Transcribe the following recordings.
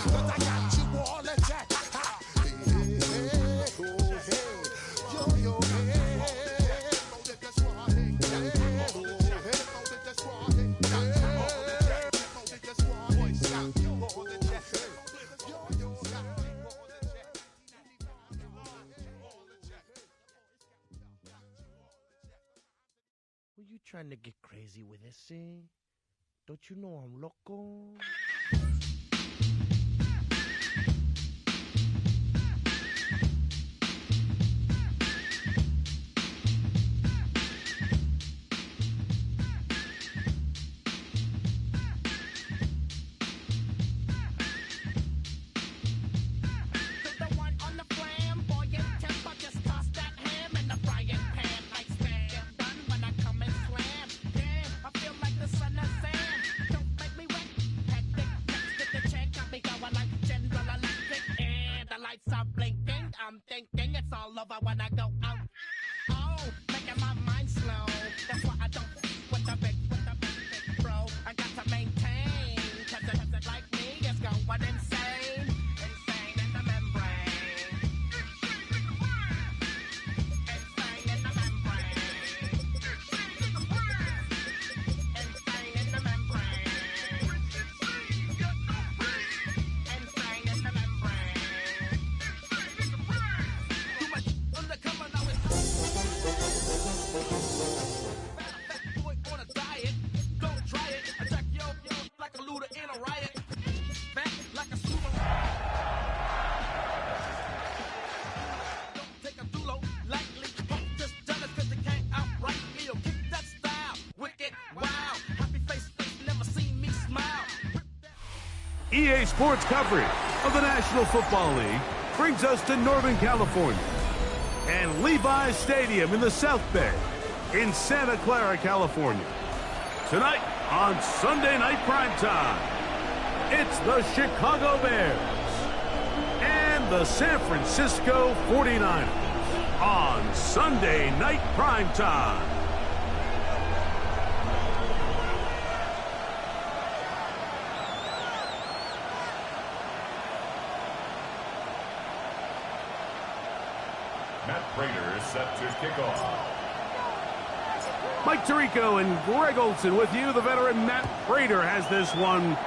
'cause I got you all a jack. Hey, hey, hey, oh, hey, yo, yo, hey, Were you trying to get crazy with this, eh? Don't you know I'm loco? I'm thinking it's all over when I go out. Oh, making my mind slow. That's why I don't with the big bro. I got to maintain, cause it like me is going insane. Insane in the membrane. Insane in the membrane. Insane in the membrane. Insane in the membrane. EA Sports coverage of the National Football League brings us to Northern California and Levi's Stadium in the South Bay in Santa Clara, California. Tonight on Sunday Night Primetime, it's the Chicago Bears and the San Francisco 49ers on Sunday Night Primetime. Matt Prater is set to kick off. Mike Tirico and Greg Olson with you. The veteran Matt Prater has this one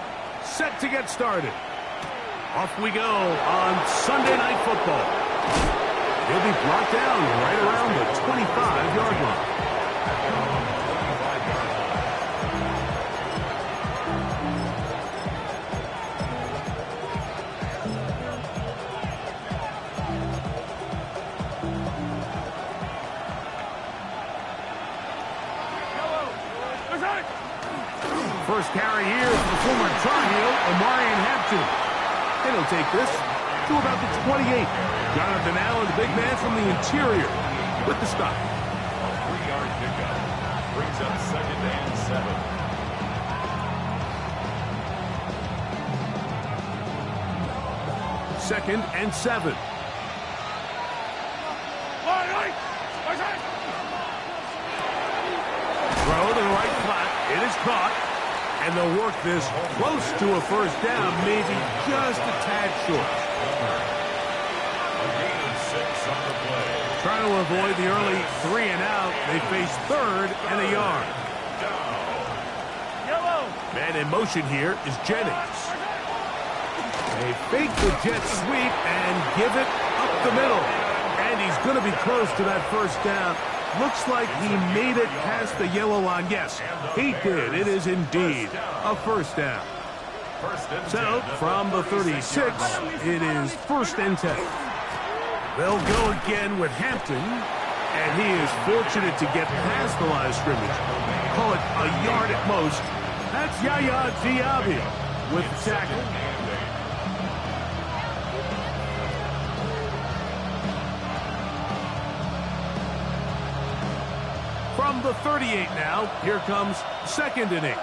set to get started. Off we go on Sunday Night Football. He'll be brought down right around the 25-yard line. First carry here for the former Tar Heel, Omarion Hampton. And he'll take this to about the 28. Jonathan Allen, the big man from the interior, with the stop. A 3-yard pickup brings up 2nd and 7. 2nd and 7. Throw to the right flat. It is caught. And they'll work this close to a first down, maybe just a tad short. A gain of 6 on the play. Trying to avoid the early 3 and out. They face 3rd and a yard. Man in motion here is Jennings. They fake the jet sweep and give it up the middle. And he's going to be close to that first down. Looks like he made it past the yellow line. Yes, he did. It is indeed a first down. So, from the 36, it is 1st and 10. They'll go again with Hampton, and he is fortunate to get past the line of scrimmage. Call it a yard at most. That's Yaya Diaby with the tackle. From the 38 now, here comes 2nd and 8.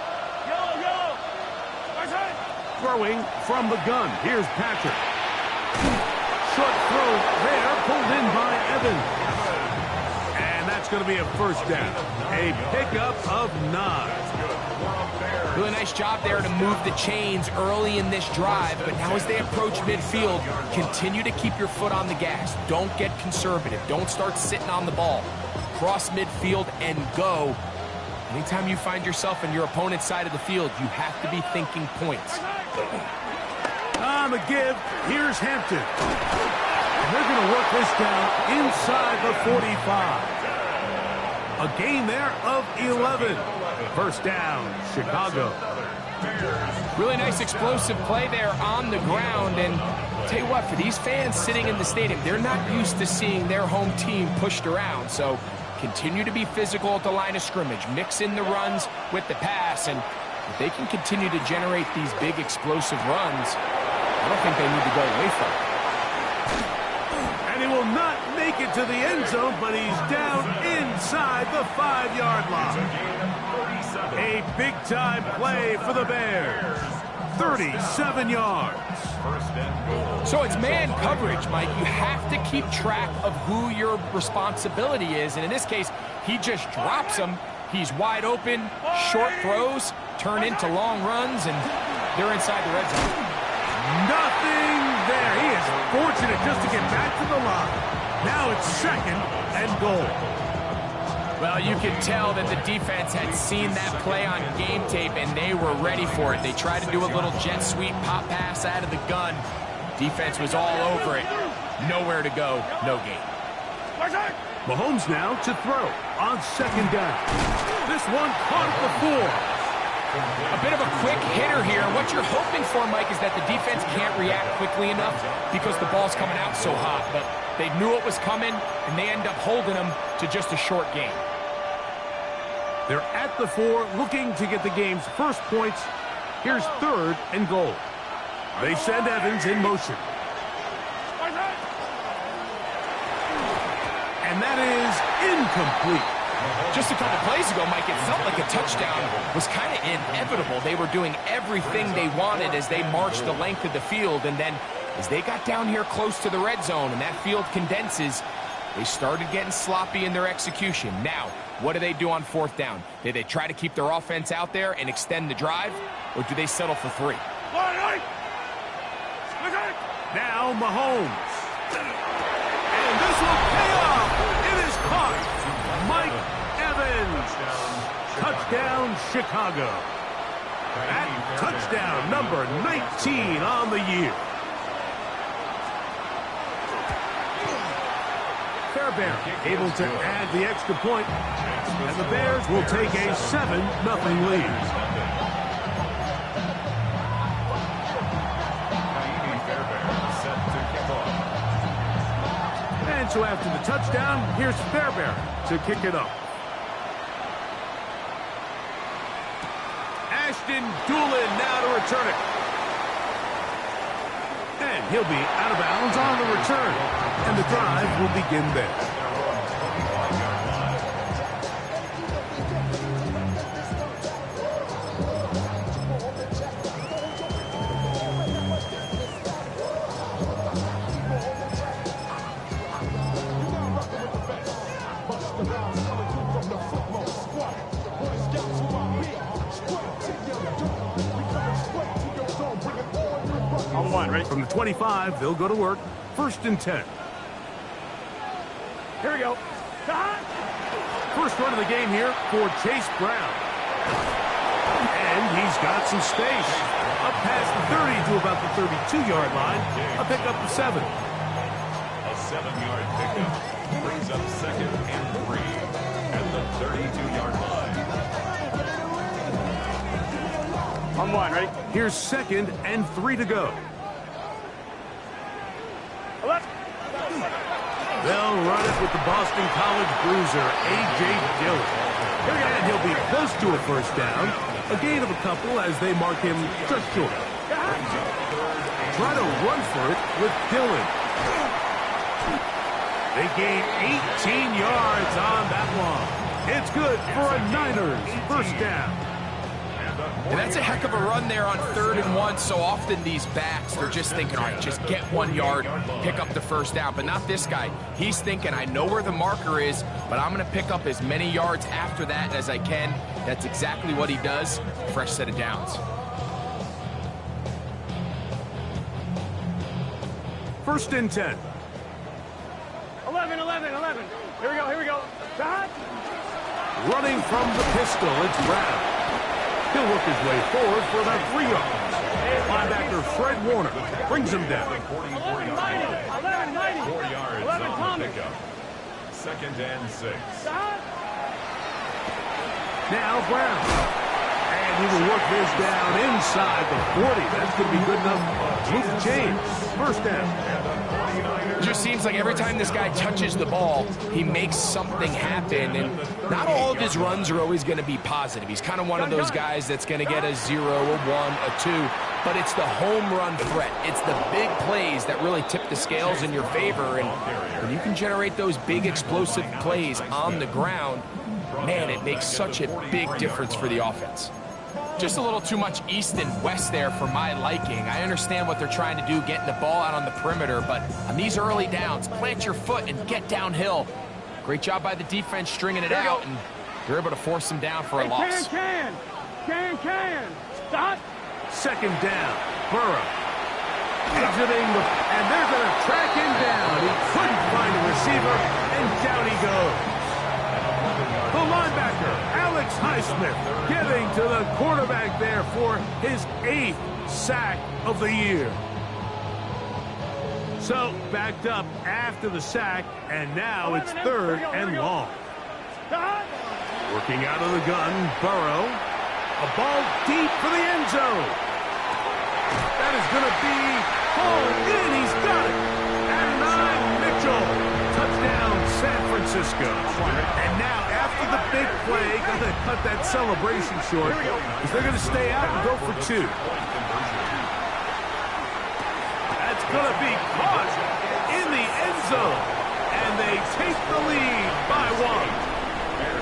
Throwing from the gun, here's Patrick. Short throw there, pulled in by Evans. And that's going to be a first down. A pickup of 9. Really nice job there to move the chains early in this drive, but now as they approach midfield, continue to keep your foot on the gas. Don't get conservative. Don't start sitting on the ball. Cross midfield and go. Anytime you find yourself on your opponent's side of the field, you have to be thinking points. On the give, here's Hampton. And they're going to work this down inside the 45. A gain there of 11. First down, Chicago. Really nice explosive play there on the ground. And I'll tell you what, for these fans sitting in the stadium, they're not used to seeing their home team pushed around. So continue to be physical at the line of scrimmage. Mix in the runs with the pass. And if they can continue to generate these big explosive runs, I don't think they need to go away from it. And he will not make it to the end zone, but he's down inside the 5-yard line. A big-time play for the Bears. 37 yards. So it's man coverage, Mike. You have to keep track of who your responsibility is. And in this case, he just drops him. He's wide open, short throws, turn into long runs, and they're inside the red zone. Nothing there. He is fortunate just to get back to the line. Now it's second and goal. Well, you can tell that the defense had seen that play on game tape, and they were ready for it. They tried to do a little jet sweep pop pass out of the gun. Defense was all over it. Nowhere to go, no gain. Mahomes now to throw on second down. This one caught at the 4. A bit of a quick hitter here. What you're hoping for, Mike, is that the defense can't react quickly enough because the ball's coming out so hot. But they knew it was coming, and they end up holding them to just a short gain. They're at the 4, looking to get the game's first points. Here's third and goal. They send Evans in motion. And that is incomplete. Just a couple plays ago, Mike, it felt like a touchdown was kind of inevitable. They were doing everything they wanted as they marched the length of the field. And then as they got down here close to the red zone and that field condenses, they started getting sloppy in their execution. Now, what do they do on fourth down? Do they try to keep their offense out there and extend the drive, or do they settle for 3? Now Mahomes. And this will pay off. It is caught. Mike Evans. Touchdown, Chicago. At touchdown number 19 on the year. Fairbairn able to add the extra point, and the Bears will take a 7-0 lead. And so after the touchdown, here's Fairbairn to kick it up. Ashton Doolin now to return it. And he'll be out of bounds on the return. And the drive will begin there. From the 25, they'll go to work. First and 10. Here we go. First run of the game here for Chase Brown. And he's got some space. Up past the 30 to about the 32-yard line. A pickup of 7. A 7-yard pickup brings up second and 3 at the 32-yard line. On one, ready? Here's second and 3 to go. They'll run it with the Boston College bruiser, A.J. Dillon. And he'll be close to a first down. A gain of a couple as they mark him just short. Try to run for it with Dillon. They gain 18 yards on that one. It's good for a Niners first down. And that's a heck of a run there on 3rd and 1. So often these backs, they're just thinking, all right, just get 1 yard, pick up the first down. But not this guy. He's thinking, I know where the marker is, but I'm going to pick up as many yards after that as I can. That's exactly what he does. Fresh set of downs. 1st and 10. 11. Here we go. Shot. Running from the pistol, it's Brown. He'll work his way forward for about 3 yards. Linebacker Fred Warner brings him down. 40 11, 90. 4 yards 11, on Thomas. the pickup. 2nd and 6. Shot. Now Brown. And he will work this down inside the 40. That's going to be good enough. Move James. 1st down. It just seems like every time this guy touches the ball, he makes something happen. And not all of his runs are always going to be positive. He's kind of one of those guys that's going to get a 0, a 1, a 2. But it's the home run threat. It's the big plays that really tip the scales in your favor. And when you can generate those big explosive plays on the ground, man, it makes such a big difference for the offense. Just a little too much east and west there for my liking. I understand what they're trying to do, getting the ball out on the perimeter, but on these early downs, plant your foot and get downhill. Great job by the defense stringing it out, and they're able to force them down for a loss. Can. Stop. 2nd down. Burrow. Exiting and they're going to track him down. He couldn't find a receiver, and down he goes. The linebacker, Alex Highsmith, getting to the quarterback there for his 8th sack of the year. So, backed up after the sack, and now it's 3rd and long. Working out of the gun, Burrow. A ball deep for the end zone. That is going to be hauled in. He's got it. And Mitchell. Touchdown, San Francisco. And now, after the big play, going to cut that celebration short, because they're going to stay out and go for 2. That's going to be caught in the end zone. And they take the lead by 1.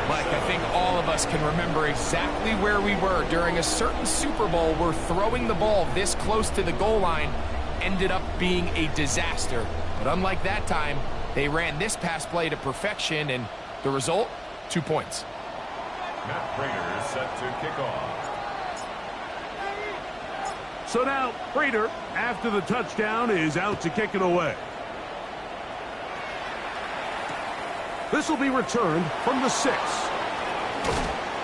Mike, I think all of us can remember exactly where we were during a certain Super Bowl where throwing the ball this close to the goal line ended up being a disaster. But unlike that time, they ran this pass play to perfection, and the result, 2 points. Matt Prater set to kick off. So now, Prater, after the touchdown, is out to kick it away. This will be returned from the 6.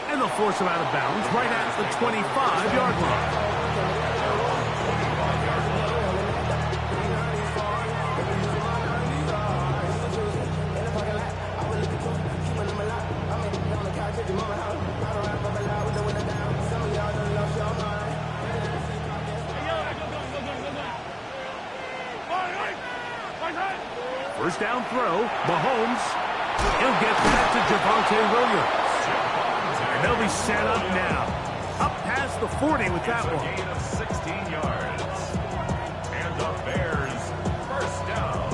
And they'll force him out of bounds right at the 25-yard line. First down throw, Mahomes. He'll get that to Javonte Williams. And they'll be set up now. Up past the 40 with that one. Gain of 16 yards. And the Bears first down.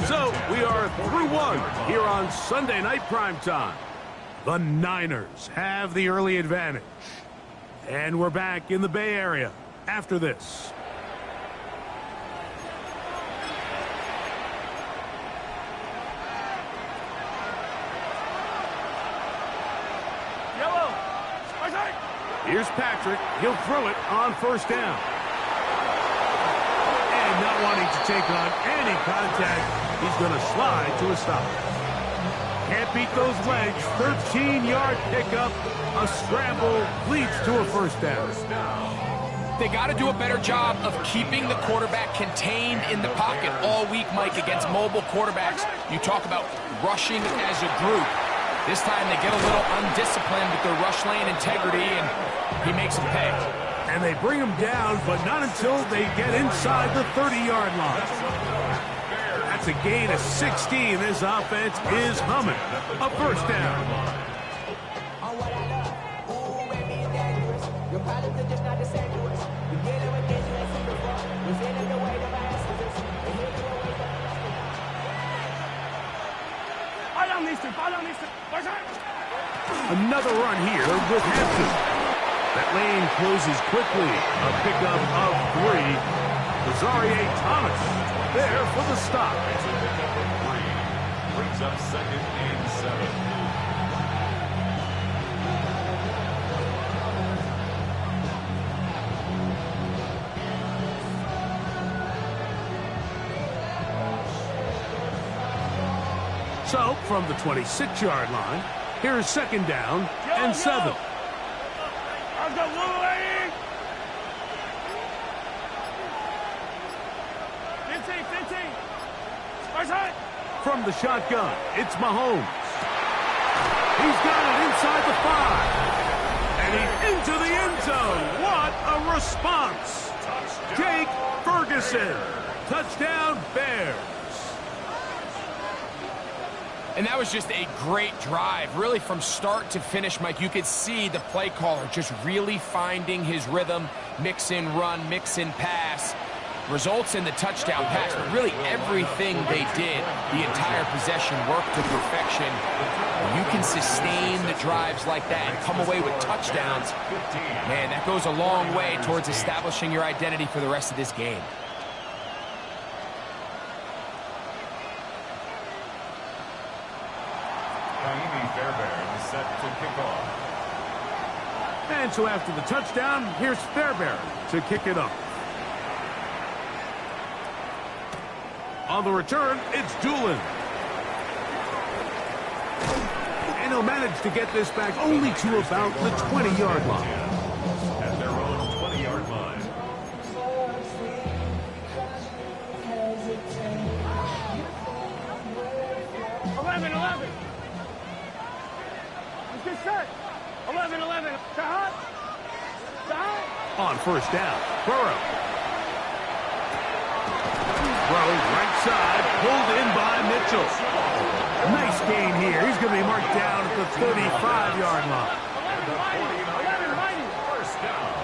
So we are through 1 here on Sunday Night Primetime. The Niners have the early advantage. And we're back in the Bay Area after this. Here's Patrick. He'll throw it on first down. And not wanting to take on any contact, he's going to slide to a stop. Can't beat those legs. 13-yard pickup. A scramble leads to a first down. They got to do a better job of keeping the quarterback contained in the pocket all week, Mike, against mobile quarterbacks. You talk about rushing as a group. This time they get a little undisciplined with their rush lane integrity, and he makes them pay. And they bring him down, but not until they get inside the 30-yard line. That's a gain of 16. This offense is humming. A first down. Another run here with Hampton. That lane closes quickly. A pickup of 3. Rosario Thomas there for the stop. It's a pickup of 3. Brings up 2nd and 7. So, from the 26-yard line, here's 2nd down and 7. I'll go, little lady. 15. Where's that? From the shotgun, it's Mahomes. He's got it inside the 5. And he's into the end zone. What a response. Jake Ferguson. Touchdown, Bears. And that was just a great drive. Really, from start to finish, Mike, you could see the play caller just really finding his rhythm. Mix in run, mix in pass. Results in the touchdown pass. But really, everything they did, the entire possession worked to perfection. When you can sustain the drives like that and come away with touchdowns, man, that goes a long way towards establishing your identity for the rest of this game. Set to kick off. And so after the touchdown, here's Fairbairn to kick it up. On the return, it's Doolin. And he'll manage to get this back only to about the 20-yard line. At their own 20-yard line. Get set. 11. Shot. On 1st down, Burrow. Throw right side, pulled in by Mitchell. Nice gain here. He's going to be marked down at the 35-yard line. 11, first down.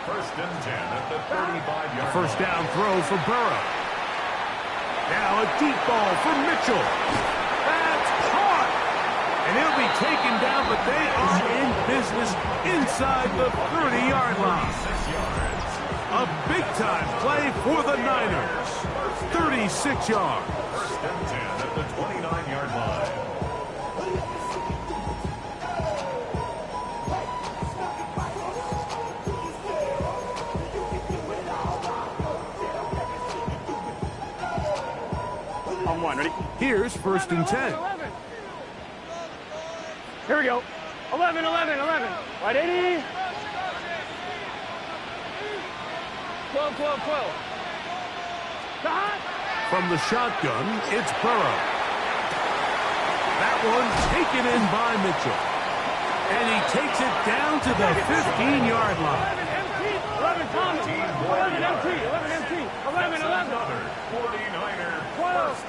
1st and 10 at the 35-yard line. First down throw for Burrow. Now a deep ball for Mitchell. That's caught. And he'll be taken down, but they are in business inside the 30-yard line. A big-time play for the Niners. 36 yards. 1st and 10 at the 29-yard line. On 1, ready? Here's 1st and 10. Here we go. 11. Right, 80. 12. Shot. From the shotgun, it's Burrow. That one taken in by Mitchell. And he takes it down to the 15-yard line. 11 Thomas. 11 empty. 11. Another 49er. 12.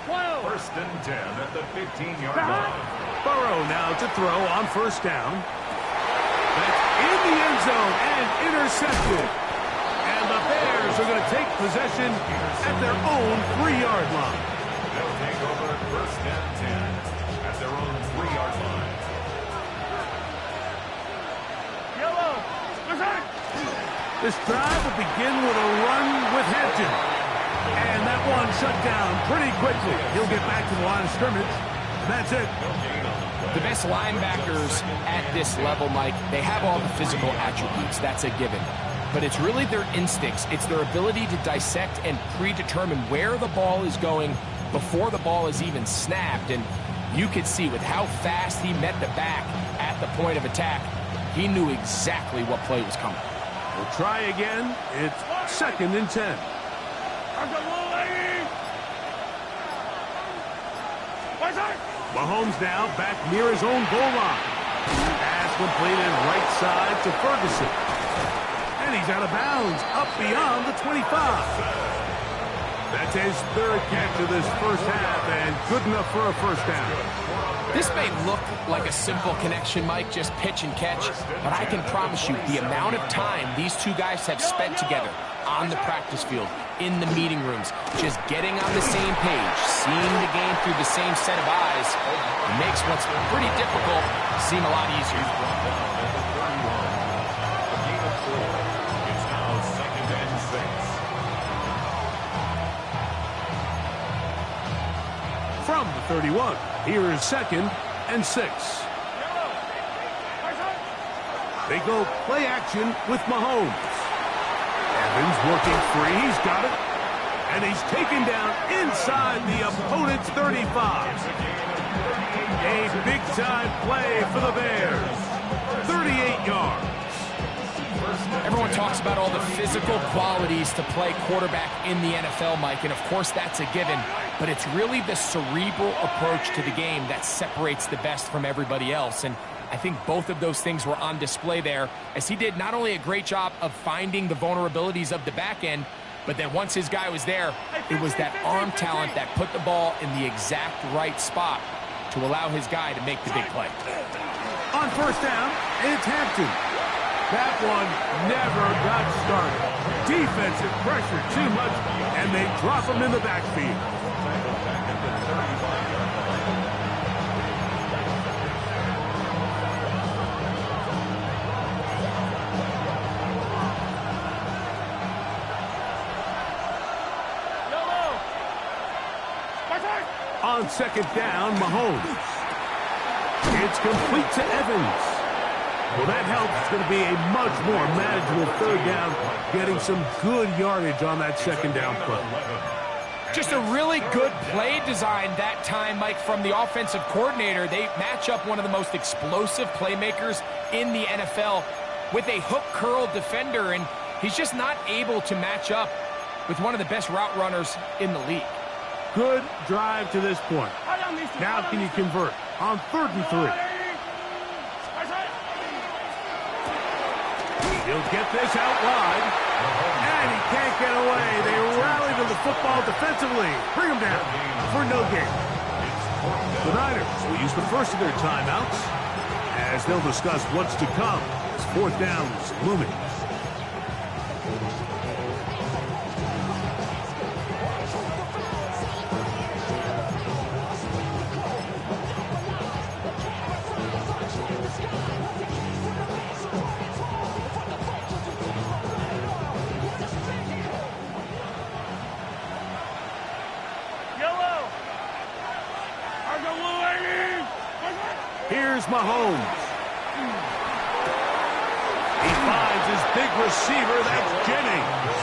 12. 1st and 10 at the 15-yard line. Burrow now to throw on 1st down. That's in the end zone and intercepted. And the Bears are going to take possession at their own 3-yard line. They'll take over 1st and 10 at their own 3-yard line. Yellow. This drive will begin with a run with Hampton. And that one shut down pretty quickly. He'll get back to the line of scrimmage. That's it. The best linebackers at this level, Mike, they have all the physical attributes. That's a given. But it's really their instincts. It's their ability to dissect and predetermine where the ball is going before the ball is even snapped. And you could see with how fast he met the back at the point of attack, he knew exactly what play was coming. We'll try again. It's 2nd and 10. Mahomes now back near his own goal line. Pass completed right side to Ferguson. And he's out of bounds up beyond the 25. That's his 3rd catch of this first half and good enough for a 1st down. This may look like a simple connection, Mike, just pitch and catch, but I can promise you the amount of time these two guys have spent together, on the practice field, in the meeting rooms, just getting on the same page, seeing the game through the same set of eyes, makes what's pretty difficult seem a lot easier. It's now 2nd and 6. From the 31, here is 2nd and 6. They go play action with Mahomes. Evans working free. He's got it. And he's taken down inside the opponent's 35. A big-time play for the Bears. 38 yards. Everyone talks about all the physical qualities to play quarterback in the NFL, Mike, and of course that's a given, but it's really the cerebral approach to the game that separates the best from everybody else, and I think both of those things were on display there, as he did not only a great job of finding the vulnerabilities of the back end, but then once his guy was there, it was that arm talent that put the ball in the exact right spot to allow his guy to make the big play. On first down, it's Hampton. That one never got started. Defensive pressure too much, and they drop him in the backfield. On second down, Mahomes. It's complete to Evans. Well, that helps. It's going to be a much more manageable third down, getting some good yardage on that second down play. Just a really good play design that time, Mike, from the offensive coordinator. They match up one of the most explosive playmakers in the NFL with a hook curl defender, and he's just not able to match up with one of the best route runners in the league. Good drive to this point. Now can you convert on 3rd and 3? He'll get this out wide, and he can't get away. They rally to the football defensively. Bring him down for no gain. The Niners will use the first of their timeouts as they'll discuss what's to come as 4th down is looming. Here's Mahomes. He finds his big receiver, that's Jennings.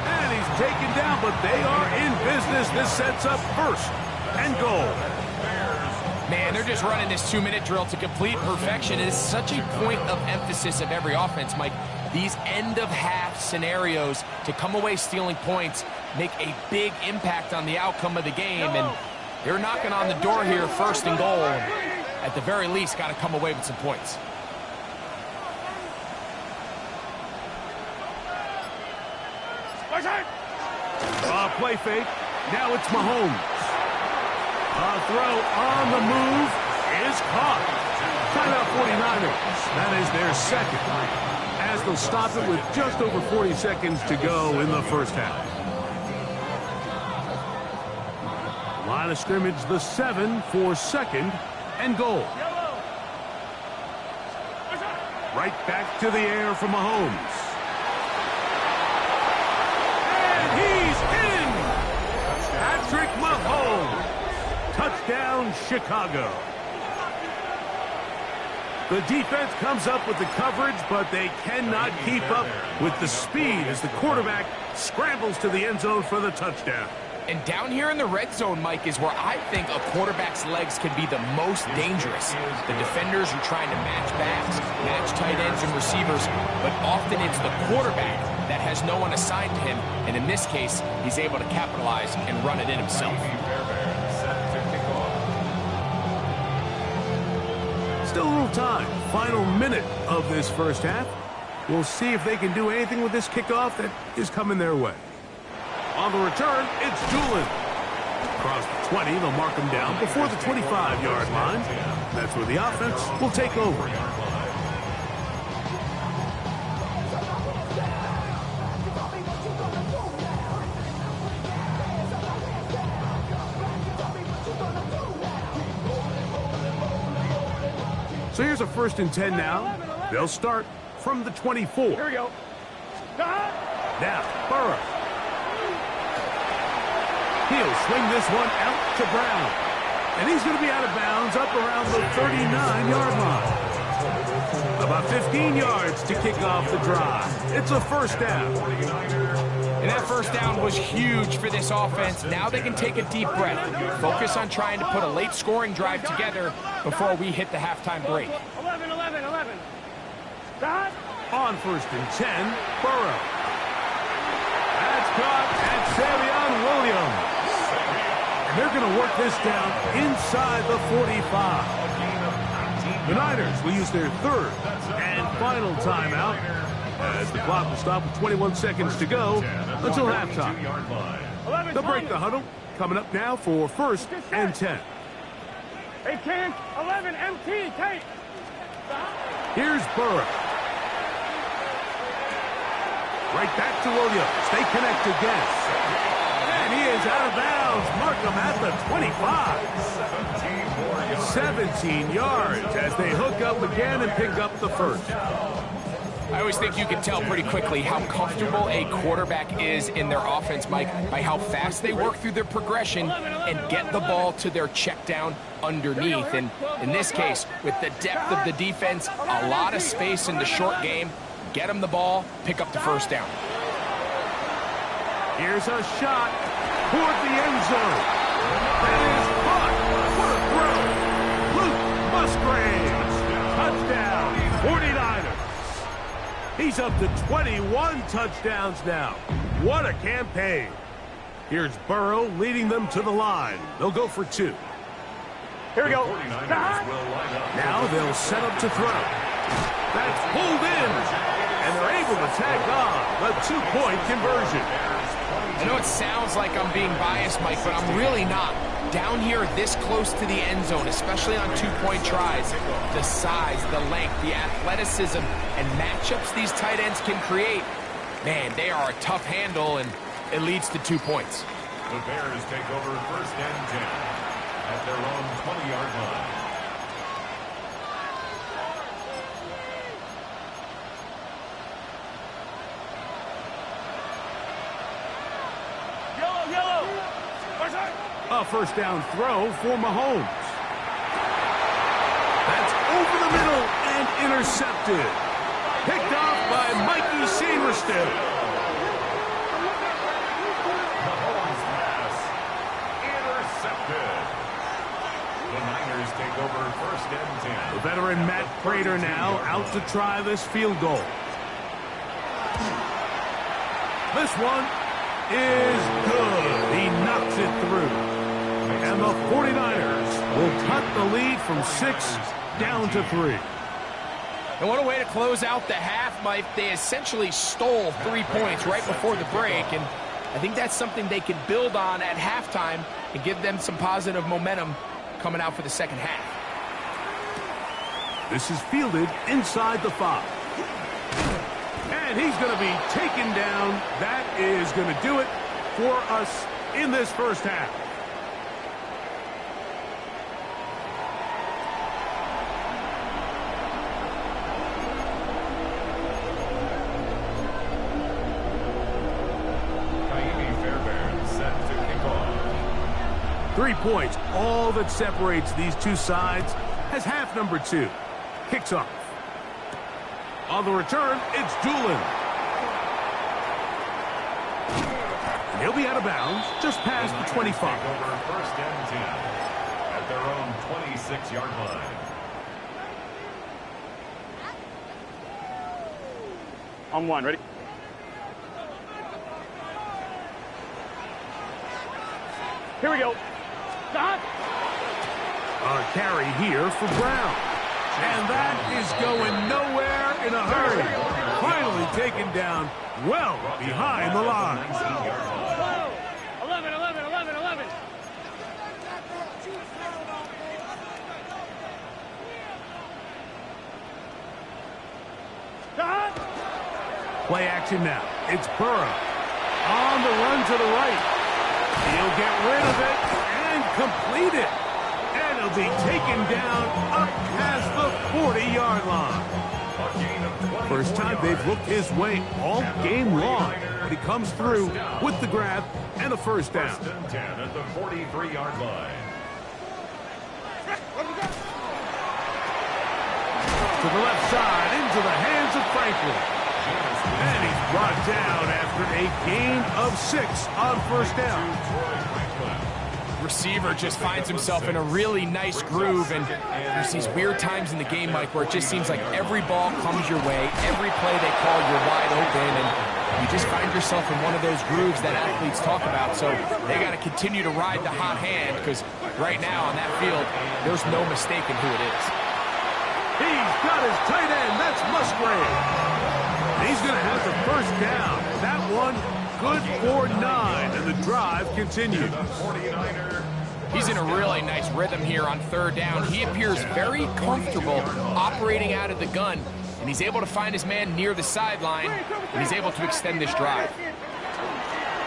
And he's taken down, but they are in business. This sets up 1st and goal. Man, they're just running this 2-minute drill to complete perfection. It is such a point of emphasis of every offense, Mike. These end-of-half scenarios to come away stealing points make a big impact on the outcome of the game. And they're knocking on the door here, 1st and goal. At the very least, got to come away with some points. Play fake. Now it's Mahomes. A throw on the move is caught. Timeout 49ers. That is their 2nd. As they'll stop it with just over 40 seconds to go in the first half. Line of scrimmage, the 7 for 2nd and goal. Right back to the air for Mahomes. And he's in! Patrick Mahomes. Touchdown, Chicago. The defense comes up with the coverage, but they cannot keep up with the speed as the quarterback scrambles to the end zone for the touchdown. And down here in the red zone, Mike, is where I think a quarterback's legs can be the most dangerous. The defenders are trying to match backs, match tight ends and receivers, but often it's the quarterback that has no one assigned to him, and in this case, he's able to capitalize and run it in himself. Still a little time. Final minute of this first half. We'll see if they can do anything with this kickoff that is coming their way. On the return, it's Doolin. Across the 20, they'll mark him down before the 25-yard line. That's where the offense will take over. So here's a 1st and 10 now. They'll start from the 24. Here we go. Now, Burrow. He'll swing this one out to Brown. And he's going to be out of bounds up around the 39-yard line. About 15 yards to kick off the drive. It's a 1st down. And that 1st down was huge for this offense. Now they can take a deep breath. Focus on trying to put a late scoring drive together before we hit the halftime break. 11. On 1st and 10, Burrow. That's caught at Savion Williams. And they're going to work this down inside the 45. The Niners will use their 3rd and final timeout as the clock will stop with 21 seconds to go until halftime. They'll break the huddle. Coming up now for 1st and 10. Hey, Ken, 11, MT, take. Here's Burrow. Right back to Williams. They connect again. And he is out of bounds. Mark him at the 25. 17 yards as they hook up again and pick up the 1st. I always think you can tell pretty quickly how comfortable a quarterback is in their offense, Mike, by how fast they work through their progression and get the ball to their check down underneath. And in this case, with the depth of the defense, a lot of space in the short game, get them the ball, pick up the 1st down. Here's a shot toward the end zone. That is caught. What a throw. Luke Musgrave. Touchdown. 49ers. He's up to 21 touchdowns now. What a campaign. Here's Burrow leading them to the line. They'll go for 2. Here we go. Now they'll set up to throw. That's pulled in. And they're able to tag on the 2-point conversion. I know it sounds like I'm being biased, Mike, but I'm really not. Down here this close to the end zone, especially on 2-point tries, the size, the length, the athleticism, and matchups these tight ends can create, man, they are a tough handle, and it leads to 2 points. The Bears take over 1st and 10 at their own 20-yard line. A 1st down throw for Mahomes. That's over the middle and intercepted. Picked off by Mikey Sainriston. Mahomes pass intercepted. The Niners take over 1st and 10. The veteran Matt Prater now out to try this field goal. This one is good. He knocks it through. And the 49ers will cut the lead from 6 down to 3. And what a way to close out the half, Mike. They essentially stole 3 points right before the break, and I think that's something they can build on at halftime and give them some positive momentum coming out for the second half. This is fielded inside the 5. And he's going to be taken down. That is going to do it for us in this 1st half. Set to kick off. 3 points, all that separates these two sides, as half number 2 kicks off. On the return, it's Doolin. And he'll be out of bounds just past the 25. Over 1st and 10 at their own 26-yard line. On 1, ready? Here we go. Stop. A carry here for Brown. And that is going nowhere in a hurry. Finally taken down well behind the line. 11. Stop. Play action now. It's Burrow. On the run to the right. He'll get rid of it and complete it. And he'll be taken down up past the 40-yard line. First time they've looked his way all game long, but he comes through with the grab and a first down. First and 10 at the 43-yard line. To the left side, into the hands of Franklin. And he's brought down after a gain of 6 on first down. Receiver just finds himself in a really nice groove, and there's these weird times in the game, Mike, where it just seems like every ball comes your way, every play they call, you're wide open, and you just find yourself in one of those grooves that athletes talk about. So they got to continue to ride the hot hand, because right now on that field, there's no mistaking who it is. He's got his tight end. That's Musgrave. He's going to have the first down. That one good for 9, and the drive continues. He's in a really nice rhythm here on third down. He appears very comfortable operating out of the gun, and he's able to find his man near the sideline, and he's able to extend this drive.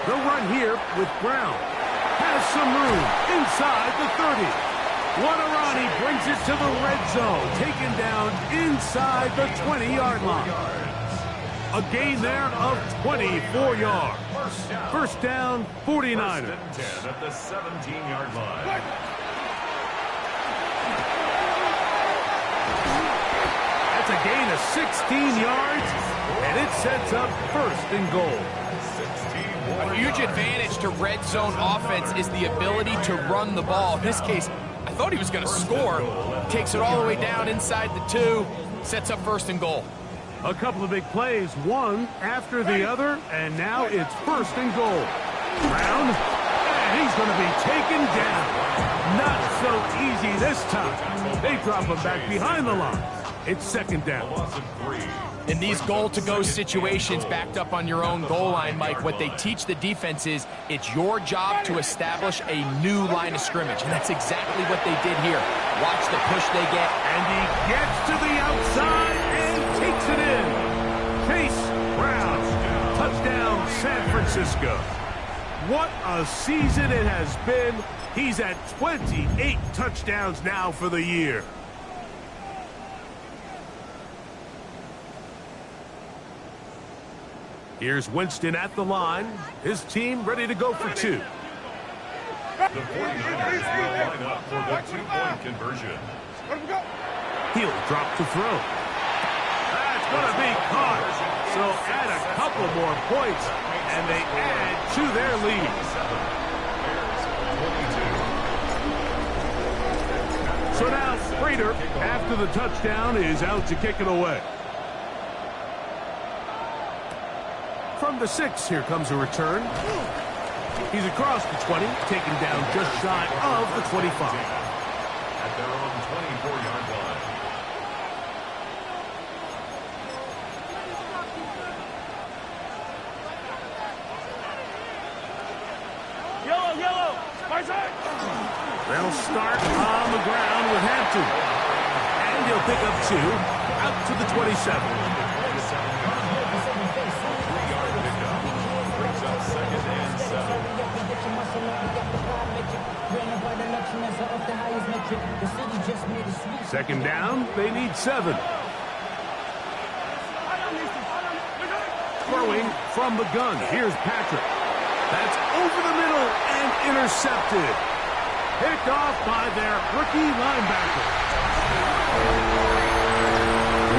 They'll run here with Brown. Has some room inside the 30. Guarani brings it to the red zone, taken down inside the 20-yard line. A gain there of 24 yards. First down, 49ers. 10 at the 17-yard line. That's a gain of 16 yards, and it sets up first and goal. A huge advantage to red zone offense is the ability to run the ball. In this case, I thought he was going to score. Takes it all the way down inside the 2, sets up first and goal. A couple of big plays, one after the other, and now it's first and goal. Brown, and he's going to be taken down. Not so easy this time. They drop him back behind the line. It's second down. In these goal-to-go situations backed up on your own goal line, Mike, what they teach the defense is it's your job to establish a new line of scrimmage, and that's exactly what they did here. Watch the push they get. And he gets to the outside and takes it in. Chase Brown. Touchdown, San Francisco. What a season it has been. He's at 28 touchdowns now for the year. Here's Winston at the line. His team ready to go for 2. The 49ers will line up for the 2-point conversion. He'll drop to throw. That's going to be caught. So add a couple more points, and they add to their lead. So now Prater, after the touchdown, is out to kick it away. From the 6, here comes a return. He's across the 20, taken down just shy of the 25. At their own 24-yard line. Yellow, my side. They'll start on the ground with Hampton. And he'll pick up 2 out to the 27. Second down, they need 7. Throwing from the gun, here's Patrick. That's over the middle and intercepted. Picked off by their rookie linebacker.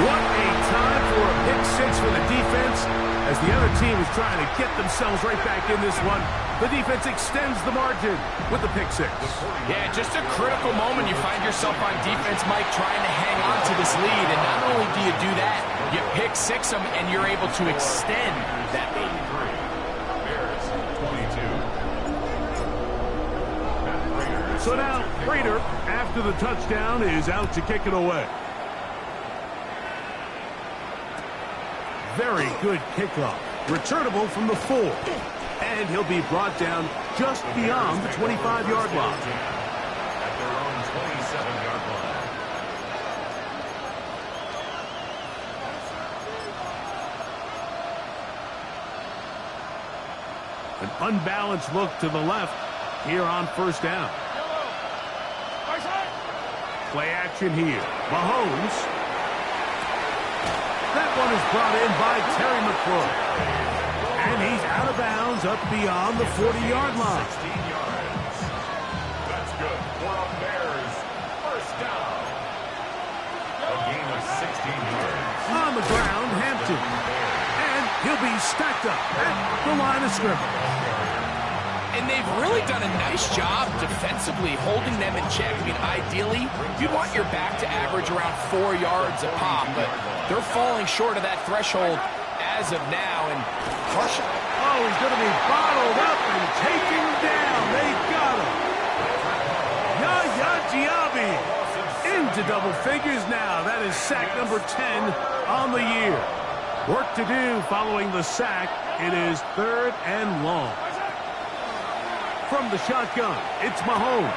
What a time for a pick 6 for the defense. As the other team is trying to get themselves right back in this one, the defense extends the margin with the pick 6. Yeah, just a critical moment. You find yourself on defense, Mike, trying to hang on to this lead. And not only do you do that, you pick 6 them, and you're able to extend that lead. Bears 22. So now, Prater, after the touchdown, is out to kick it away. Very good kickoff. Returnable from the 4. And he'll be brought down just beyond the 25-yard line. At their own 27-yard line. An unbalanced look to the left here on first down. My side. Play action here. Mahomes. That one is brought in by Terry McClure. And he's out of bounds up beyond the 40-yard line. 16 yards. That's good for a Bears first down. A gain of 16 yards. On the ground, Hampton. And he'll be stacked up at the line of scrimmage. And they've really done a nice job defensively holding them in check. I mean, ideally, you'd want your back to average around 4 yards a pop, but they're falling short of that threshold as of now. And Marshall. Oh, he's going to be bottled up and taken down. They got him. Yaya Diaby into double figures now. That is sack number 10 on the year. Work to do following the sack. It is 3rd and long. From the shotgun, it's Mahomes.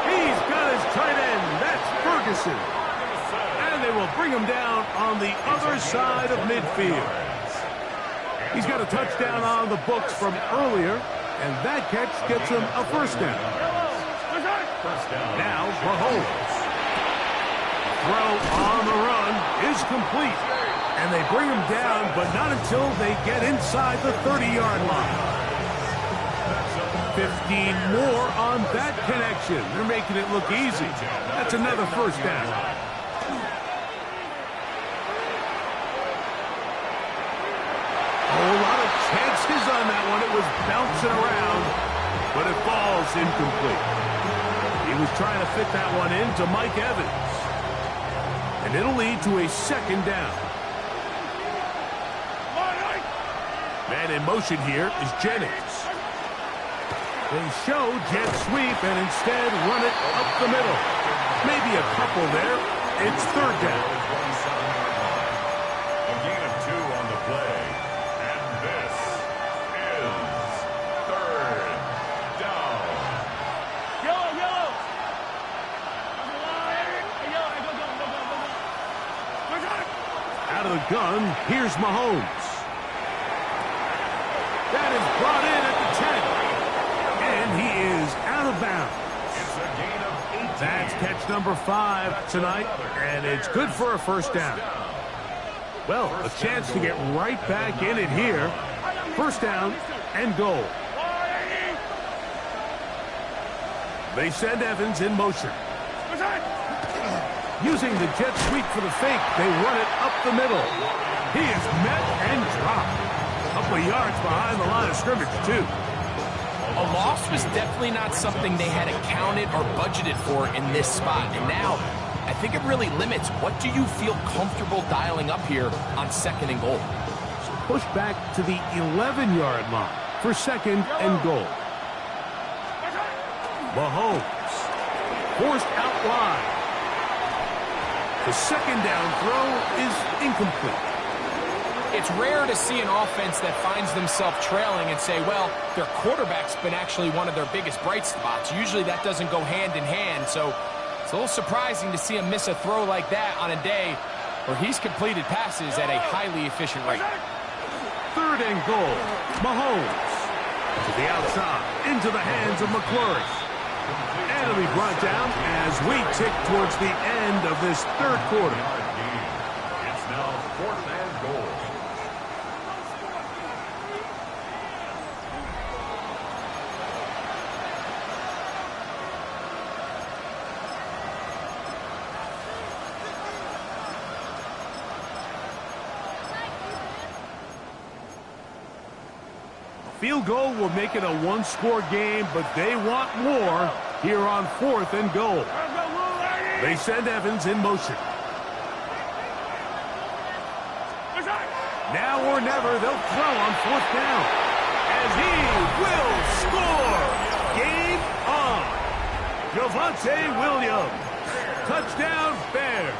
He's got his tight end. That's Ferguson. And they will bring him down on the other side of midfield. He's got a touchdown on the books from earlier, and that catch gets him a first down. Now Mahomes. Throw on the run is complete. And they bring him down, but not until they get inside the 30-yard line. 15 more on that connection. They're making it look easy. That's another first down. A whole lot of chances on that one. It was bouncing around, but it falls incomplete. He was trying to fit that one into Mike Evans. And it'll lead to a second down. Man in motion here is Jennings. They show jet sweep and instead run it up the middle. Maybe a couple there. It's 3rd down. A gain of 2 on the play. And this is 3rd down. Yellow. Out of the gun, here's Mahomes. That is brought in at the 10. And he is out of bounds. It's a gain of 18. That's catch number 5 tonight, and it's good for a first down. Well, a chance to get right back in it here. First down and goal. They send Evans in motion. Using the jet sweep for the fake, they run it up the middle. He is met and dropped. A couple of yards behind the line of scrimmage, too. A loss was definitely not something they had accounted or budgeted for in this spot. And now, I think it really limits what do you feel comfortable dialing up here on 2nd and goal. So push back to the 11-yard line for 2nd and goal. Mahomes forced out wide. The second down throw is incomplete. It's rare to see an offense that finds themselves trailing and say, well, their quarterback's been actually one of their biggest bright spots. Usually that doesn't go hand in hand, so it's a little surprising to see him miss a throw like that on a day where he's completed passes at a highly efficient rate. 3rd and goal. Mahomes to the outside, into the hands of McClure. And it'll be brought down as we tick towards the end of this 3rd quarter. It's now 4th and goal. Field goal will make it a one-score game, but they want more here on 4th and goal. They send Evans in motion. Now or never, they'll throw on 4th down. And he will score! Game on! Javonte Williams. Touchdown, Bears.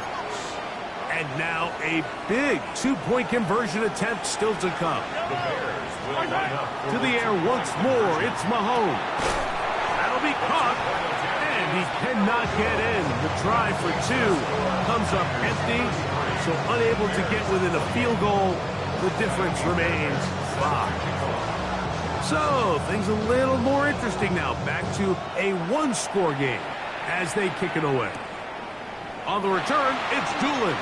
And now a big 2-point conversion attempt still to come. The Bears will line up To the air once more, it's Mahomes. That'll be caught, and he cannot get in. The try for 2 comes up empty, so unable to get within a field goal. The difference remains 5. So, things a little more interesting now. Back to a one-score game as they kick it away. On the return, it's Doolin.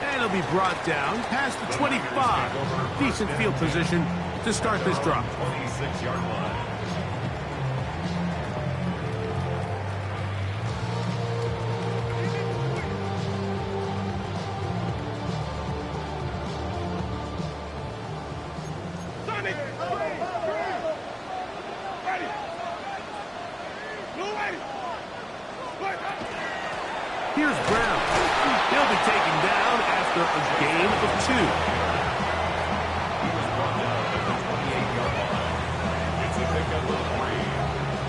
And he'll be brought down past the 25. Decent field position to start this drive. 26-yard line. Here's Brown. He'll be taken down after a gain of 2. He was brought down at the 28-yard line. It's a pickup of 3.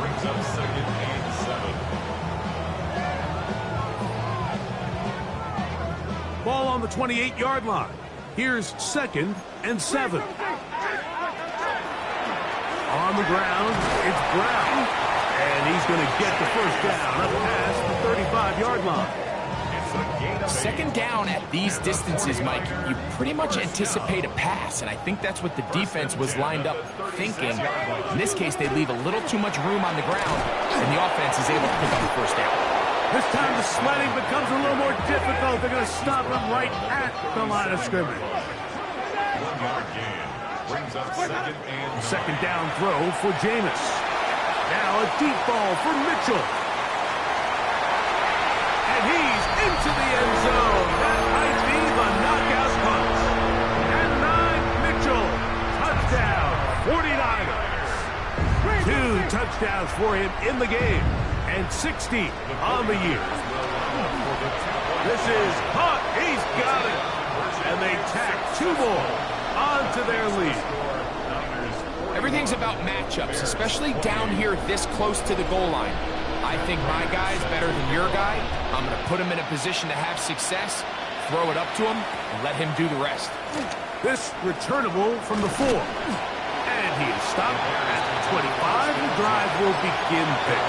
Brings up 2nd and 7. Ball on the 28-yard line. Here's 2nd and 7. On the ground, it's Brown. And he's going to get the first down up past the 35-yard line. Second down at these distances, Mike, you pretty much anticipate a pass, and I think that's what the defense was lined up thinking. In this case, they leave a little too much room on the ground, and the offense is able to pick up the first down. This time the sledding becomes a little more difficult. They're going to stop him right at the line of scrimmage. 1-yard gain. Brings up 2nd and 9. Second down throw for Jameis. Now a deep ball for Mitchell. And he's into the end zone. That might be the knockout punch. And 9, Mitchell. Touchdown, 49ers. 2 touchdowns for him in the game. And 60 on the year. This is hot. He's got it. And they tack 2 more onto their lead. Everything's about matchups, especially down here this close to the goal line. I think my guy's better than your guy. I'm going to put him in a position to have success, throw it up to him, and let him do the rest. This returnable from the 4. And he is stopped at the 25. The drive will begin there.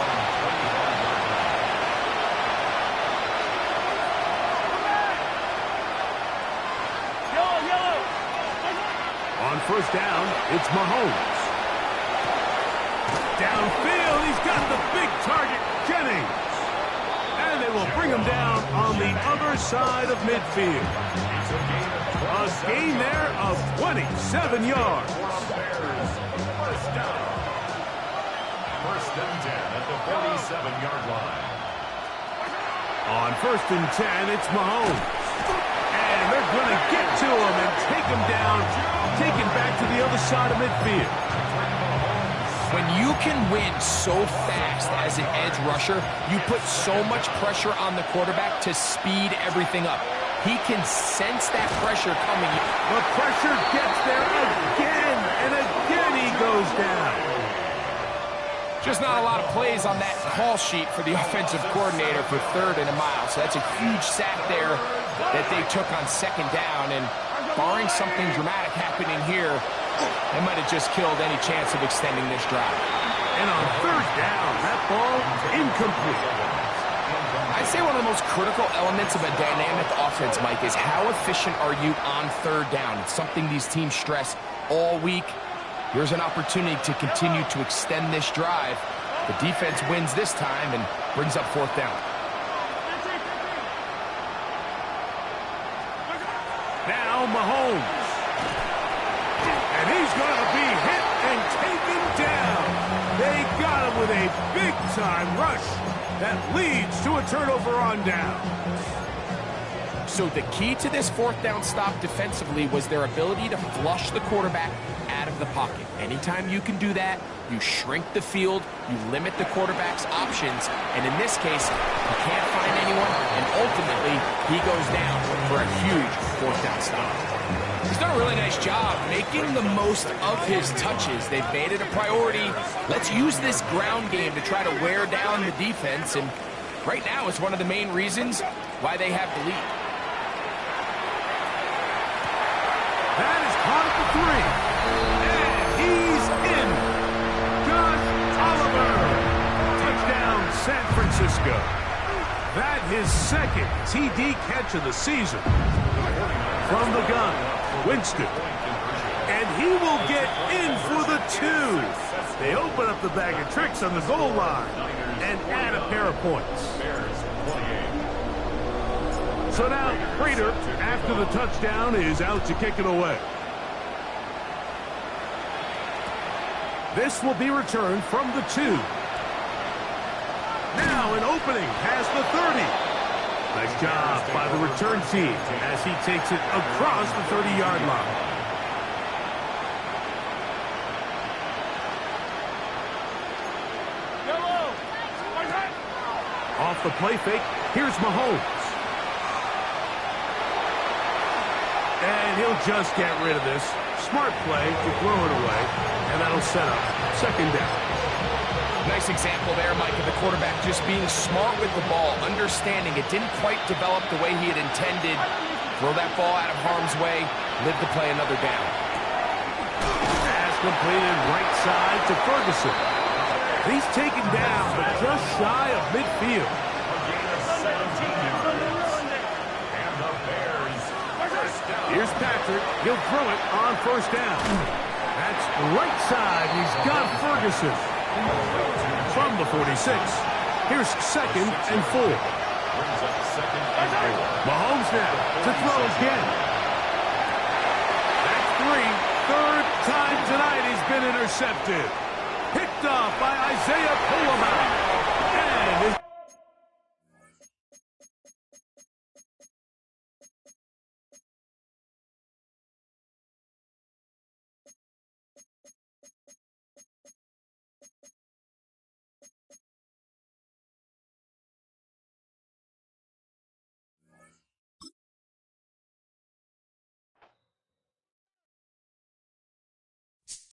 On first down, it's Mahomes. Downfield, he's got the big target, Jennings. And they will bring him down on the other side of midfield. A gain there of 27 yards. First down. First and 10 at the 47-yard line. On first and 10, it's Mahomes. And they're going to get to him and take him down, take him back to the other side of midfield. When you can win so fast as an edge rusher, you put so much pressure on the quarterback to speed everything up. He can sense that pressure coming. The pressure gets there again, and again he goes down. Just not a lot of plays on that call sheet for the offensive coordinator for 3rd and a mile. So that's a huge sack there that they took on 2nd down. And barring something dramatic happening here, they might have just killed any chance of extending this drive. And on 3rd down, that ball incomplete. I'd say one of the most critical elements of a dynamic offense, Mike, is how efficient are you on 3rd down? It's something these teams stress all week. Here's an opportunity to continue to extend this drive. The defense wins this time and brings up 4th down. Now Mahomes. And he's going to be hit and taken down. They got him with a big-time rush that leads to a turnover on down. So the key to this 4th down stop defensively was their ability to flush the quarterback out of the pocket. Anytime you can do that, you shrink the field, you limit the quarterback's options, and in this case, he can't find anyone, and ultimately, he goes down for a huge 4th down stop. He's done a really nice job making the most of his touches. They've made it a priority. Let's use this ground game to try to wear down the defense, and right now it's one of the main reasons why they have the lead. That is caught at the 3. And he's in. Josh Oliver. Touchdown, San Francisco. That his 2nd TD catch of the season. From the gun, Winston. And he will get in for the 2. They open up the bag of tricks on the goal line and add a pair of points. So now, Prater, after the touchdown, is out to kick it away. This will be returned from the 2. Now an opening past the 30. Nice job by the return team as he takes it across the 30-yard line. Off the play fake, here's Mahomes. And he'll just get rid of this. Smart play to throw it away, and that'll set up second down. Nice example there, Mike, of the quarterback just being smart with the ball, understanding it didn't quite develop the way he had intended. Throw that ball out of harm's way, live to play another down. Pass completed right side to Ferguson. He's taken down, but just shy of midfield. A gain of 17 yards. And the Bears first down. Here's Patrick. He'll throw it on first down. That's right side. He's got Ferguson. From the 46. Here's second and 4. Brings up second and 4. Mahomes now to throw again. That's 3. Third time tonight he's been intercepted. Picked off by Isaiah Pullman.